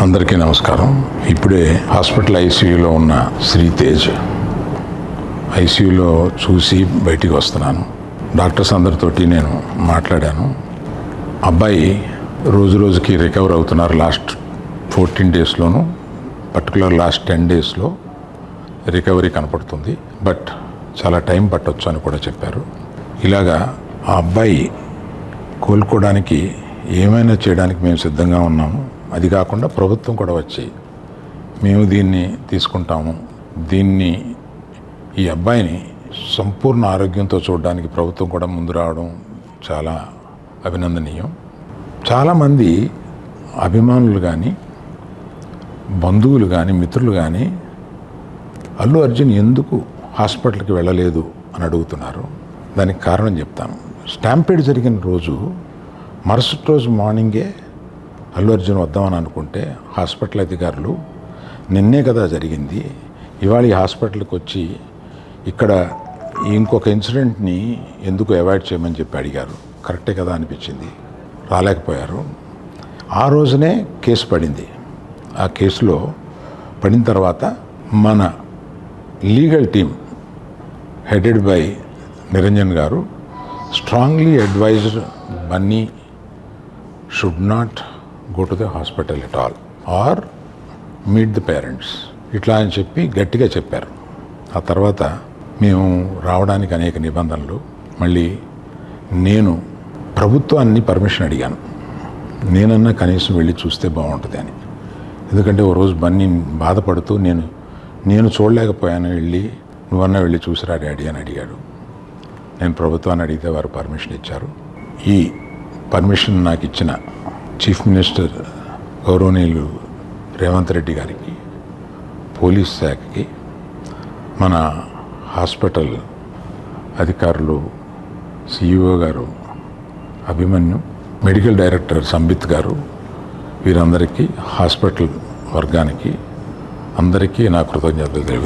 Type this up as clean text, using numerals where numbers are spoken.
అందరికీ నమస్కారం. ఇప్పుడే హాస్పిటల్ ఐసీయూలో ఉన్న శ్రీతేజ్ ఐసీయూలో చూసి బయటికి వస్తున్నాను. డాక్టర్స్ అందరితోటి నేను మాట్లాడాను. అబ్బాయి రోజు రోజుకి రికవర్ అవుతున్నారు. లాస్ట్ 14 డేస్లోనూ, పర్టికులర్ లాస్ట్ 10 డేస్లో రికవరీ కనపడుతుంది. బట్ చాలా టైం పట్టొచ్చు అని కూడా చెప్పారు. ఇలాగా ఆ అబ్బాయి కోలుకోవడానికి ఏమైనా చేయడానికి మేము సిద్ధంగా ఉన్నాము. అది కాకుండా ప్రభుత్వం కూడా వచ్చి మేము దీన్ని తీసుకుంటాము, ఈ అబ్బాయిని సంపూర్ణ ఆరోగ్యంతో చూడడానికి ప్రభుత్వం కూడా ముందు రావడం చాలా అభినందనీయం. చాలామంది అభిమానులు కానీ, బంధువులు కానీ, మిత్రులు కానీ అల్లు అర్జున్ ఎందుకు హాస్పిటల్కి వెళ్ళలేదు అని అడుగుతున్నారు. దానికి కారణం చెప్తాను. స్టాంపేడ్ జరిగిన రోజు మరుసటి రోజు మార్నింగే అల్లు అర్జున్ వద్దామని అనుకుంటే హాస్పిటల్ అధికారులు నిన్నే కదా జరిగింది, ఇవాళ ఈ హాస్పిటల్కి వచ్చి ఇక్కడ ఇంకొక ఇన్సిడెంట్ని ఎందుకు అవాయిడ్ చేయమని చెప్పి అడిగారు. కరెక్టే కదా అనిపించింది. రాలేకపోయారు. ఆ రోజునే కేసు పడింది. ఆ కేసులో పడిన తర్వాత మన legal team headed by Niranjan గారు strongly advised Bunny should not go to the hospital at all or meet the parents, ఇట్లా అని చెప్పి గట్టిగా చెప్పారు. ఆ తర్వాత మేము రావడానికి అనేక నిబంధనలు, మళ్ళీ నేను ప్రభుత్వాన్ని పర్మిషన్ అడిగాను. నేనన్నా కనీసం వెళ్ళి చూస్తే బాగుంటుంది అని. ఎందుకంటే ఓ రోజు బన్నీ బాధపడుతూ నేను చూడలేకపోయాను, నువ్వన్నా వెళ్ళి చూసిరా డాడీ అని అడిగాడు. నేను ప్రభుత్వాన్ని అడిగితే వారు పర్మిషన్ ఇచ్చారు. ఈ పర్మిషన్ నాకు ఇచ్చిన చీఫ్ మినిస్టర్ గౌరవనీయులు రేవంత్ రెడ్డి గారికి, పోలీస్ శాఖకి, మన హాస్పిటల్ అధికారులు, సిఇఓ గారు అభిమన్యు, మెడికల్ డైరెక్టర్ సంబిత్ గారు, వీరందరికీ, హాస్పిటల్ వర్గానికి అందరికీ నా కృతజ్ఞతలు తెలియజేస్తున్నాను.